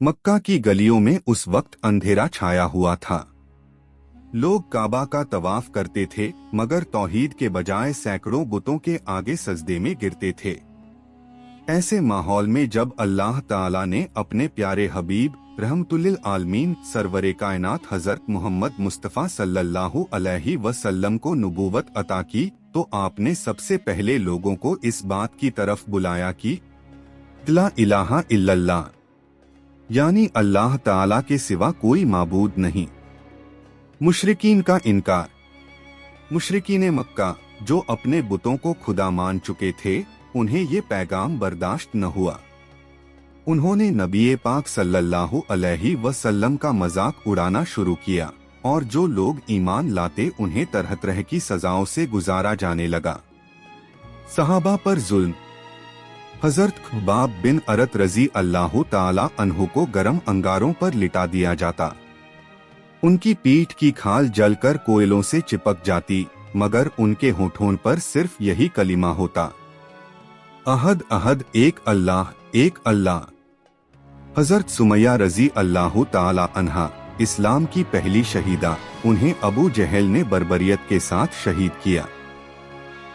मक्का की गलियों में उस वक्त अंधेरा छाया हुआ था। लोग काबा का तवाफ करते थे, मगर तौहीद के बजाय सैकड़ों बुतों के आगे सजदे में गिरते थे। ऐसे माहौल में जब अल्लाह ताला ने अपने प्यारे हबीब रहमतुल्लिल आलमीन सरवरे कायनात हजरत मोहम्मद मुस्तफ़ा सल्लल्लाहु अलैहि वसल्लम को नबूवत अता की, तो आपने सबसे पहले लोगों को इस बात की तरफ बुलाया कि ला इलाहा इल्लल्लाह, यानी अल्लाह ताला के सिवा कोई माबूद नहीं। मुशरिकीन का इनकार। मुशरिकीन मक्का जो अपने बुतों को खुदा मान चुके थे, उन्हें ये पैगाम बर्दाश्त न हुआ। उन्होंने नबी पाक सल्लल्लाहु अलैहि वसल्लम का मजाक उड़ाना शुरू किया, और जो लोग ईमान लाते उन्हें तरह तरह की सजाओं से गुजारा जाने लगा। सहाबा पर जुल्म। हजरत खुबाब बिन अरत रजी अल्लाह ताला अन्हु को गर्म अंगारों पर लिटा दिया जाता। उनकी पीठ की खाल जलकर कोयलों से चिपक जाती, मगर उनके होठों पर सिर्फ यही कलिमा होता, अहद अहद, एक अल्लाह एक अल्लाह। हजरत सुमैया रजी अल्लाह ताला अन्हा इस्लाम की पहली शहीदा, उन्हें अबू जहल ने बर्बरियत के साथ शहीद किया।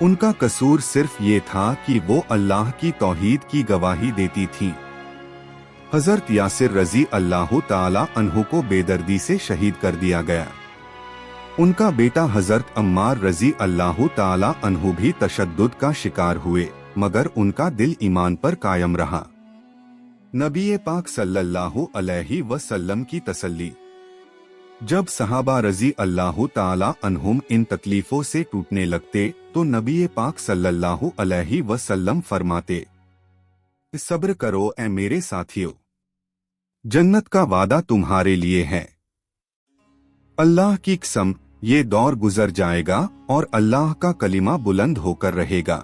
उनका कसूर सिर्फ ये था कि वो अल्लाह की तौहीद की गवाही देती थीं। हजरत यासिर रजी अल्लाह ताला अन्हु को बेदर्दी से शहीद कर दिया गया। उनका बेटा हजरत अम्मार रजी अल्लाह ताला अन्हु भी तशद्दुद का शिकार हुए, मगर उनका दिल ईमान पर कायम रहा। नबी पाक सल्लल्लाहु अलैहि वसल्लम की तसल्ली। जब सहाबा रजी अल्लाह ताला अन्हुम इन तकलीफों से टूटने लगते, तो नबी पाक सल्लल्लाहु अलैहि वसल्लम फरमाते, सब्र करो ऐ मेरे साथियों, जन्नत का वादा तुम्हारे लिए है। अल्लाह की कसम, ये दौर गुजर जाएगा और अल्लाह का कलिमा बुलंद होकर रहेगा।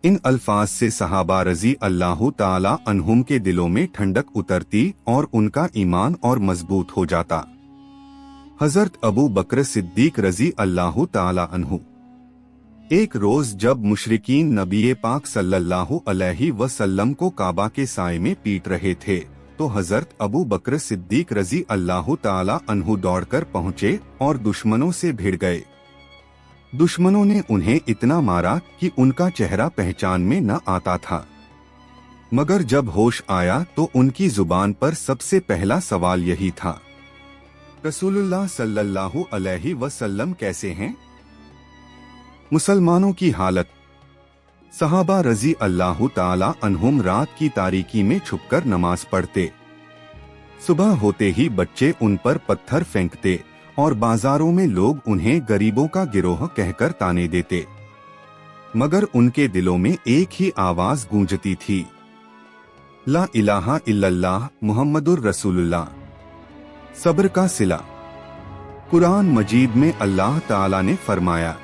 इन अल्फाज से सहाबा रजी अल्लाह ताला अन्हुम के दिलों में ठंडक उतरती और उनका ईमान और मजबूत हो जाता। हजरत अबू बकर सिद्दीक रजी अल्लाह ताला अन्हु। एक रोज जब मुशरिकीन नबी पाक सल्लल्लाहु अलैहि वसल्लम को काबा के साए में पीट रहे थे, तो हजरत अबू बकर सिद्दीक रजी अल्लाह ताला अन्हु दौड़कर पहुंचे और दुश्मनों से भिड़ गए। दुश्मनों ने उन्हें इतना मारा कि उनका चेहरा पहचान में न आता था, मगर जब होश आया तो उनकी जुबान पर सबसे पहला सवाल यही था, रसूलुल्लाह सल्लल्लाहु अलैहि वसल्लम कैसे हैं? मुसलमानों की हालत। सहाबा रजी अल्लाह ताला अन्हुम रात की तारीकी में छुपकर नमाज पढ़ते। सुबह होते ही बच्चे उन पर पत्थर फेंकते और बाजारों में लोग उन्हें गरीबों का गिरोह कहकर ताने देते, मगर उनके दिलों में एक ही आवाज गूंजती थी, ला इलाहा इल्लल्लाह मुहम्मदुर रसूलुल्लाह। सब्र का सिला। कुरान मजीद में अल्लाह ताला ने फरमाया,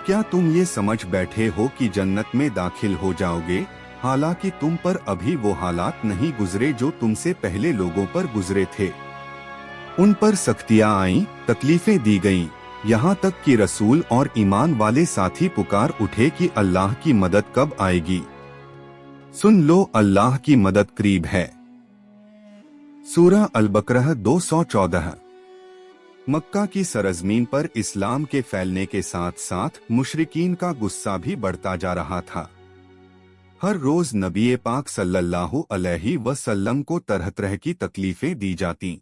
क्या तुम ये समझ बैठे हो कि जन्नत में दाखिल हो जाओगे, हालांकि तुम पर अभी वो हालात नहीं गुजरे जो तुमसे पहले लोगों पर गुजरे थे। उन पर सख्तियां आईं, तकलीफें दी गईं, यहाँ तक कि रसूल और ईमान वाले साथी पुकार उठे कि अल्लाह की मदद कब आएगी। सुन लो, अल्लाह की मदद करीब है। सूरह अल-बकरह 214। मक्का की सरजमीन पर इस्लाम के फैलने के साथ साथ मुशरिकीन का गुस्सा भी बढ़ता जा रहा था। हर रोज नबी पाक सल्लल्लाहु अलैहि वसल्लम को तरह तरह की तकलीफें दी जातीं।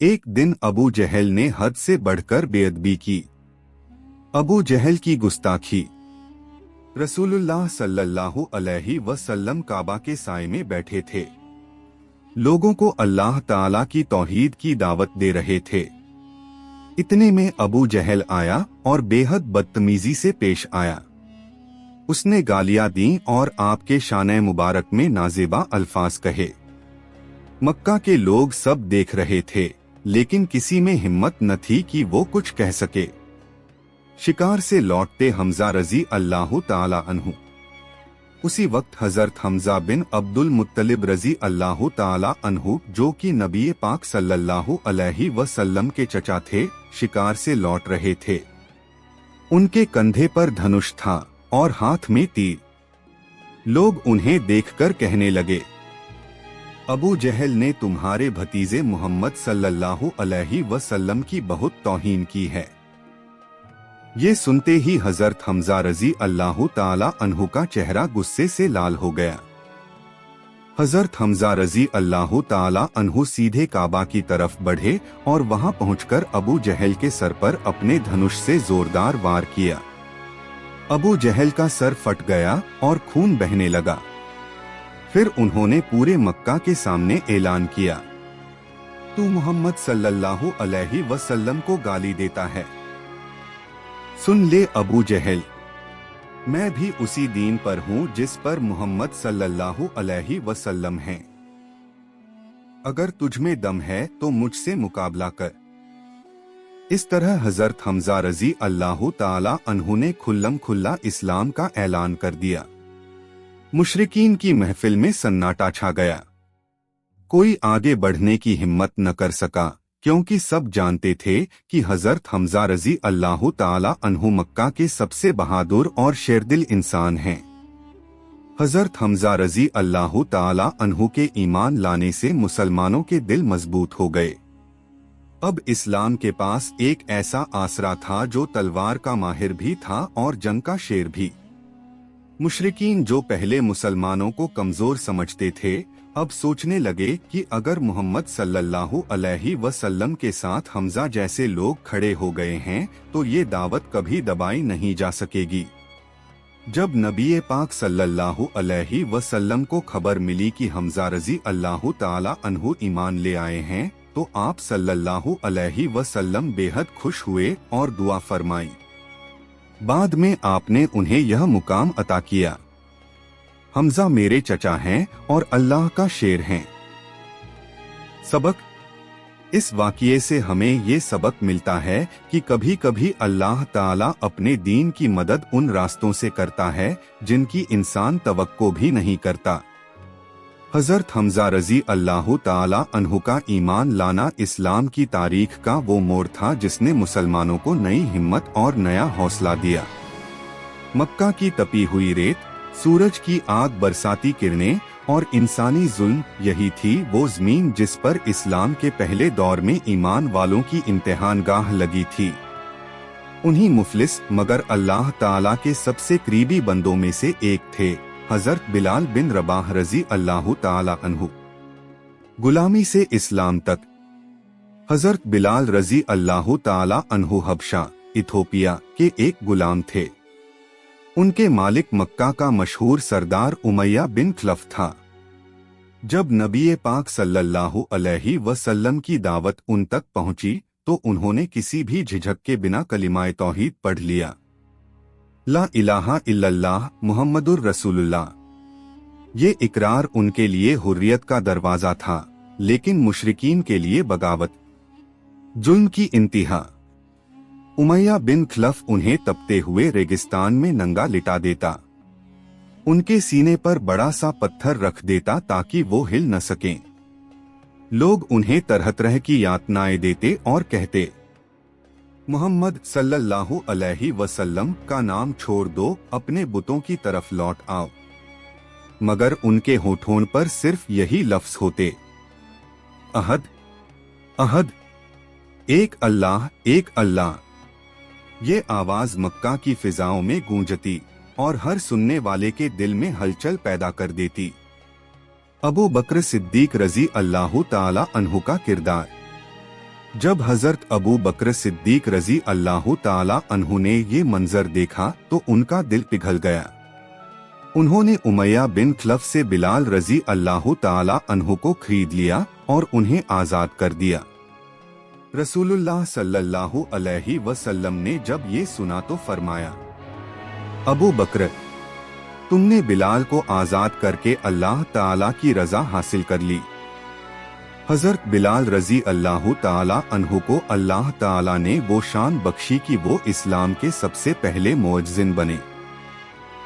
एक दिन अबू जहल ने हद से बढ़कर बेअदबी की। अबू जहल की गुस्ताखी। रसूलुल्लाह सल्लल्लाहु अलैहि वसल्लम काबा के साए में बैठे थे, लोगों को अल्लाह ताला की तौहीद की दावत दे रहे थे। इतने में अबू जहल आया और बेहद बदतमीजी से पेश आया। उसने गालियां दी और आपके शाने मुबारक में नाजेबा अल्फाज कहे। मक्का के लोग सब देख रहे थे, लेकिन किसी में हिम्मत न थी कि वो कुछ कह सके। शिकार से लौटते हमजा रजी अल्लाह ताला अन्हु। उसी वक्त हजरत हमजा बिन अब्दुल मुत्तलिब रजी अल्लाह ताला अन्हु, जो कि नबी पाक सल्लल्लाहु अलैहि वसल्लम के चचा थे, शिकार से लौट रहे थे। उनके कंधे पर धनुष था और हाथ में तीर। लोग उन्हें देखकर कहने लगे, अबू जहल ने तुम्हारे भतीजे मोहम्मद सल्लल्लाहु अलैहि वसल्लम की बहुत तौहीन की है। ये सुनते ही हजरत हमजा रजी अल्लाह ताला अन्हु का चेहरा गुस्से से लाल हो गया। हजरत हमजा रजी अल्लाह ताला अन्हु सीधे काबा की तरफ बढ़े और वहां पहुंचकर अबू जहल के सर पर अपने धनुष से जोरदार वार किया। अबू जहल का सर फट गया और खून बहने लगा। फिर उन्होंने पूरे मक्का के सामने ऐलान किया, तू मोहम्मद सल्लल्लाहु अलैहि वसल्लम को गाली देता है। सुन ले अबू जहल, मैं भी उसी दीन पर हूँ जिस पर मोहम्मद सल्लल्लाहु अलैहि वसल्लम हैं। अगर तुझ में दम है तो मुझसे मुकाबला कर। इस तरह हजरत हमजा रजी अल्लाह ताला अन्हु ने खुल्लम खुल्ला इस्लाम का ऐलान कर दिया। मुशरिकीन की महफिल में सन्नाटा छा गया। कोई आगे बढ़ने की हिम्मत न कर सका, क्योंकि सब जानते थे कि हजरत हमजा रजी अल्लाह ताला अन्हु मक्का के सबसे बहादुर और शेरदिल इंसान हैं। हजरत हमजा रजी अल्लाह ताला अन्हु के ईमान लाने से मुसलमानों के दिल मजबूत हो गए। अब इस्लाम के पास एक ऐसा आसरा था जो तलवार का माहिर भी था और जंग का शेर भी। मुशरिकीन जो पहले मुसलमानों को कमजोर समझते थे, अब सोचने लगे कि अगर मोहम्मद सल्लल्लाहु अलैहि वसल्लम के साथ हमजा जैसे लोग खड़े हो गए हैं तो ये दावत कभी दबाई नहीं जा सकेगी। जब नबी पाक सल्लल्लाहु अलैहि वसल्लम को खबर मिली कि हमजा रजी अल्लाह ताला अन्हु ईमान ले आए हैं तो आप सल्लल्लाहु अलैहि वसल्लम बेहद खुश हुए और दुआ फरमाई। बाद में आपने उन्हें यह मुकाम अता किया, हमजा मेरे चचा हैं और अल्लाह का शेर हैं। सबक, इस वाक़ये से हमें ये सबक मिलता है कि कभी कभी अल्लाह ताला अपने दीन की मदद उन रास्तों से करता है जिनकी इंसान तवक्को भी नहीं करता। हजरत हमजा रजी अल्लाह ताला अन्हु का ईमान लाना इस्लाम की तारीख का वो मोड़ था जिसने मुसलमानों को नई हिम्मत और नया हौसला दिया। मक्का की तपी हुई रेत, सूरज की आग बरसाती किरणें और इंसानी जुल्म, यही थी वो जमीन जिस पर इस्लाम के पहले दौर में ईमान वालों की इम्तिहानगाह लगी थी। उन्हीं मुफलिस मगर अल्लाह ताला के सबसे करीबी बंदों में से एक थे हजरत बिलाल बिन रबाह रजी अल्लाह ताला अन्हु। गुलामी से इस्लाम तक। हजरत बिलाल रजी अल्लाह ताला अन्हु हबशा, इथोपिया के एक गुलाम थे। उनके मालिक मक्का का मशहूर सरदार उमैया बिन खलफ था। जब नबी पाक सल्लल्लाहु अलैहि वसल्लम की दावत उन तक पहुंची तो उन्होंने किसी भी झिझक के बिना कलिमाए तौहीद पढ़ लिया, ला इलाहा इल्लल्लाह मुहम्मदुर रसूलुल्लाह। ये इकरार उनके लिए हुर्रियत का दरवाजा था, लेकिन मुशरिकीन के लिए बगावत, जुल्म की इंतहा। उमैया बिन खलफ उन्हें तपते हुए रेगिस्तान में नंगा लिटा देता, उनके सीने पर बड़ा सा पत्थर रख देता ताकि वो हिल न सकें। लोग उन्हें तरह तरह की यातनाएं देते और कहते, मोहम्मद सल्लल्लाहु अलैहि वसल्लम का नाम छोड़ दो, अपने बुतों की तरफ लौट आओ। मगर उनके होठों पर सिर्फ यही लफ्ज होते, अहद अहद, एक अल्लाह एक अल्लाह। ये आवाज मक्का की फिजाओं में गूंजती और हर सुनने वाले के दिल में हलचल पैदा कर देती। अबू बकर सिद्दीक रजी अल्लाह ताला अन्हु का किरदार। जब हजरत अबू बकर सिद्दीक रजी अल्लाह ताला अन्हु ने ये मंजर देखा तो उनका दिल पिघल गया। उन्होंने उमैया बिन खलफ से बिलाल रजी अल्लाह ताला अन्हु को खरीद लिया और उन्हें आजाद कर दिया। रसूलुल्लाह सल्लल्लाहु अलैहि वसल्लम ने जब ये सुना तो फरमाया, अबू बकर, तुमने बिलाल को आजाद करके अल्लाह ताला की रजा हासिल कर ली। हजरत बिलाल रजी अल्लाह ताला अन्हु को अल्लाह ताला ने वो शान बख्शी कि वो इस्लाम के सबसे पहले मुअज्जिन बने।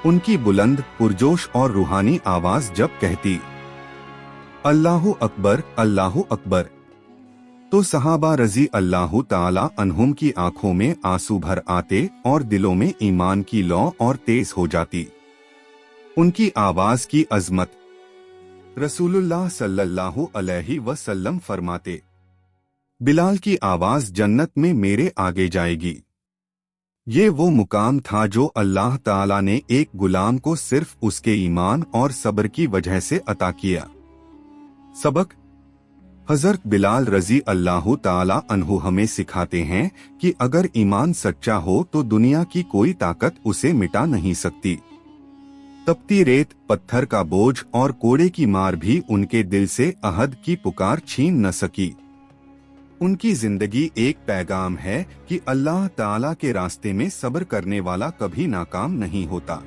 उनकी बुलंद, पुरजोश और रूहानी आवाज जब कहती, अल्लाहु अकबर अल्लाहु अकबर, तो सहाबा रजी अल्लाह ताला अन्हुम की आंखों में आंसू भर आते और दिलों में ईमान की लौ और तेज हो जाती। उनकी आवाज की अजमत, रसूलुल्लाह सल्लल्लाहु अलैहि वसल्लम फरमाते, बिलाल की आवाज जन्नत में मेरे आगे जाएगी। ये वो मुकाम था जो अल्लाह ताला ने एक गुलाम को सिर्फ उसके ईमान और सब्र की वजह से अता किया। सबक: हजरत बिलाल रजी अल्लाह ताला अन्हु हमें सिखाते हैं कि अगर ईमान सच्चा हो तो दुनिया की कोई ताकत उसे मिटा नहीं सकती। तपती रेत, पत्थर का बोझ और कोड़े की मार भी उनके दिल से अहद की पुकार छीन न सकी। उनकी जिंदगी एक पैगाम है कि अल्लाह ताला के रास्ते में सब्र करने वाला कभी नाकाम नहीं होता।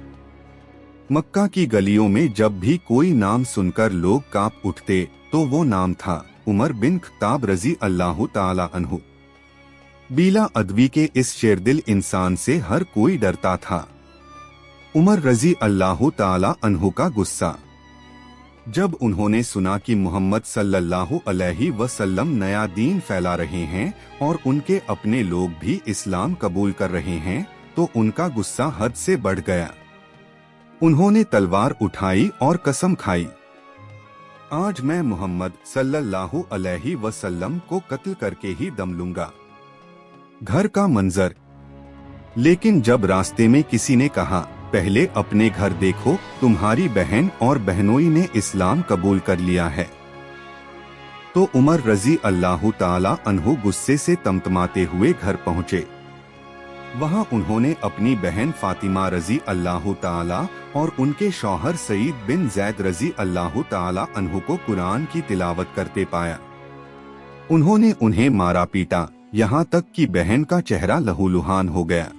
मक्का की गलियों में जब भी कोई नाम सुनकर लोग कांप उठते तो वो नाम था उमर बिन खत्ताब रजी अल्लाह ताला अन्हु। बीला अदवी के इस शेरदिल इंसान से हर कोई डरता था। उमर रजी अल्लाह ताला अन्हु का गुस्सा। जब उन्होंने सुना कि मोहम्मद सल्लल्लाहु अलैहि वसल्लम नया दीन फैला रहे हैं और उनके अपने लोग भी इस्लाम कबूल कर रहे हैं तो उनका गुस्सा हद से बढ़ गया। उन्होंने तलवार उठाई और कसम खाई, आज मैं मोहम्मद सल्लल्लाहु अलैहि वसल्लम को कत्ल करके ही दम लूंगा। घर का मंजर। लेकिन जब रास्ते में किसी ने कहा, पहले अपने घर देखो, तुम्हारी बहन और बहनोई ने इस्लाम कबूल कर लिया है, तो उमर रजी अल्लाह ताला अन्हु गुस्से से तमतमाते हुए घर पहुंचे। वहां उन्होंने अपनी बहन फातिमा रजी अल्लाह ताला और उनके शौहर सईद बिन जैद रजी अल्लाह ताला अन्हु को कुरान की तिलावत करते पाया। उन्होंने उन्हें मारा पीटा, यहाँ तक कि बहन का चेहरा लहूलुहान हो गया।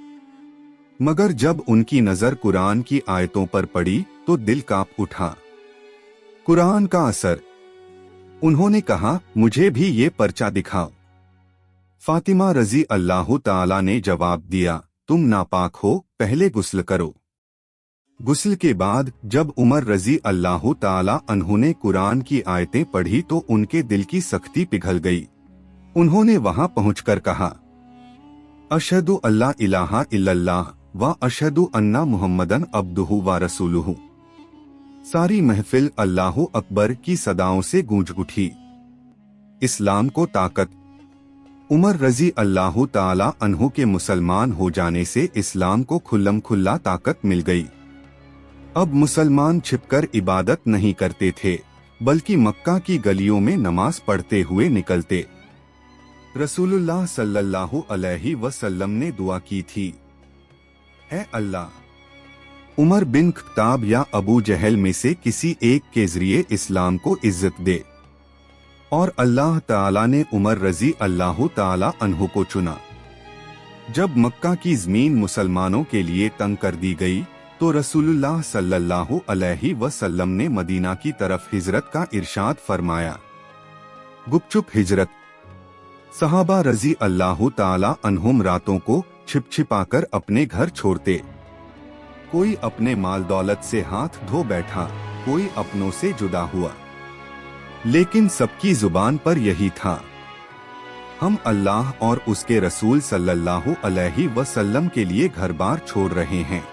मगर जब उनकी नजर कुरान की आयतों पर पड़ी तो दिल कांप उठा। कुरान का असर। उन्होंने कहा, मुझे भी ये पर्चा दिखाओ। फातिमा रजी अल्लाह ताला ने जवाब दिया, तुम नापाक हो, पहले गुस्ल करो। गुस्ल के बाद जब उमर रजी अल्लाह ताला अन्हु ने कुरान की आयतें पढ़ी तो उनके दिल की सख्ती पिघल गई। उन्होंने वहां पहुंचकर कहा, अशहदु अल्ला इलाहा इल्लल्लाह व अशहदु अन्ना मुहम्मदन अब्दुहु व रसूलुहु। सारी महफिल अल्लाहु अकबर की सदाओं से गूंज उठी। इस्लाम को ताकत। उमर रजी अल्लाह ताला अन्हु के मुसलमान हो जाने से इस्लाम को खुल्लम खुल्ला ताकत मिल गई। अब मुसलमान छिपकर इबादत नहीं करते थे, बल्कि मक्का की गलियों में नमाज पढ़ते हुए निकलते। रसूलुल्लाह सल्लल्लाहु अलैहि वसल्लम ने दुआ की थी, ऐ अल्लाह, उमर बिन खत्ताब या अबू जहल में से किसी एक के जरिए इस्लाम को इज्जत दे। और अल्लाह ताला ने उमर रजी अल्लाह ताला अन्हु को चुना। जब मक्का की जमीन मुसलमानों के लिए तंग कर दी गई तो रसूलुल्लाह सल्लल्लाहु अलैहि वसल्लम ने मदीना की तरफ हिजरत का इरशाद फरमाया। गुपचुप हिजरत। सहाबा रजी अल्लाह ताला अन्हुम रातों को छिप छिपाकर अपने घर छोड़ते। कोई अपने माल दौलत से हाथ धो बैठा, कोई अपनों से जुदा हुआ, लेकिन सबकी जुबान पर यही था, हम अल्लाह और उसके रसूल सल्लल्लाहु अलैहि वसल्लम के लिए घर बार छोड़ रहे हैं।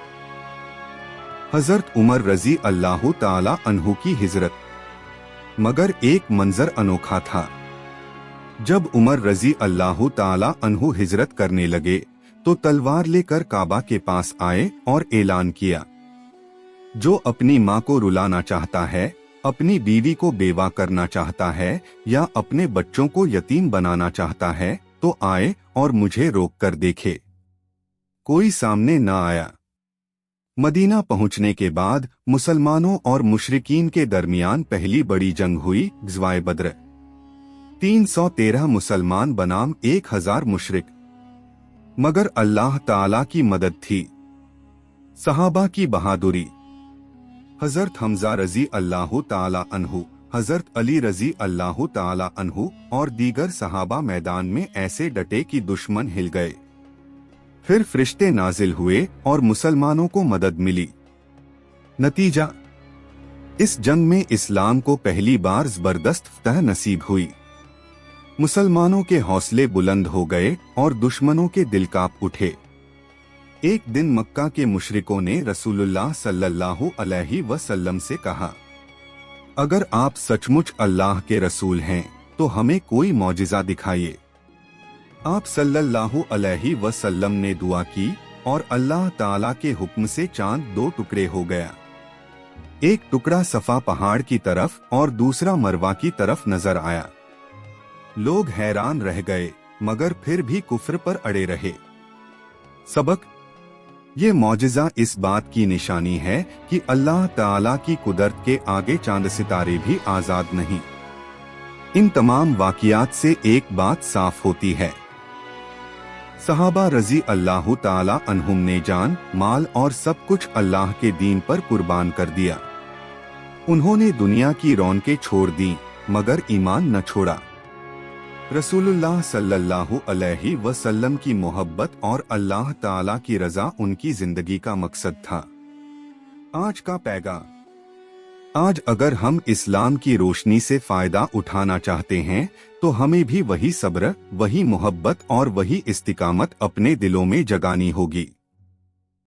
हजरत उमर रजी अल्लाह ताला अन्हु की हिजरत। मगर एक मंजर अनोखा था। जब उमर रजी अल्लाह ताला अन्हु हिजरत करने लगे तो तलवार लेकर काबा के पास आए और ऐलान किया, जो अपनी माँ को रुलाना चाहता है, अपनी बीवी को बेवा करना चाहता है या अपने बच्चों को यतीम बनाना चाहता है तो आए और मुझे रोक कर देखे। कोई सामने न आया। मदीना पहुंचने के बाद मुसलमानों और मुशरिकीन के दरमियान पहली बड़ी जंग हुई, ग़ज़वाए बद्र। 313 मुसलमान बनाम 1000 मुशरिक। मगर अल्लाह ताला की मदद थी। सहाबा की बहादुरी। हजरत हमजा रजी अल्लाह ताला अन्हु, हजरत अली रजी अल्लाह ताला अन्हु और दीगर सहाबा मैदान में ऐसे डटे कि दुश्मन हिल गए। फिर फरिश्ते नाजिल हुए और मुसलमानों को मदद मिली। नतीजा, इस जंग में इस्लाम को पहली बार जबरदस्त फतह नसीब हुई। मुसलमानों के हौसले बुलंद हो गए और दुश्मनों के दिल कांप उठे। एक दिन मक्का के मुशरिकों ने रसूलुल्लाह सल्लल्लाहु अलैहि वसल्लम से कहा, अगर आप सचमुच अल्लाह के रसूल हैं तो हमें कोई मौजिज़ा दिखाइए। आप सल्लल्लाहु अलैहि वसल्लम ने दुआ की और अल्लाह ताला के हुक्म से चांद 2 टुकड़े हो गया। एक टुकड़ा सफा पहाड़ की तरफ और दूसरा मरवा की तरफ नजर आया। लोग हैरान रह गए मगर फिर भी कुफ्र पर अड़े रहे। सबक: ये मौजिज़ा इस बात की निशानी है कि अल्लाह ताला की कुदरत के आगे चांद सितारे भी आजाद नहीं। इन तमाम वाक़ियात से एक बात साफ होती है, सहाबा रज़ी अल्लाह ताला अन्हुम ने जान, माल और सब कुछ अल्लाह के दीन पर कुर्बान कर दिया। उन्होंने दुनिया की रौनकें छोड़ दी मगर ईमान न छोड़ा। रसूलुल्लाह सल्लल्लाहु अलैहि वसल्लम की मोहब्बत और अल्लाह ताला की रज़ा उनकी जिंदगी का मकसद था। आज का पैगाम: आज अगर हम इस्लाम की रोशनी से फायदा उठाना चाहते हैं तो हमें भी वही सब्र, वही मोहब्बत और वही इस्तिकामत अपने दिलों में जगानी होगी।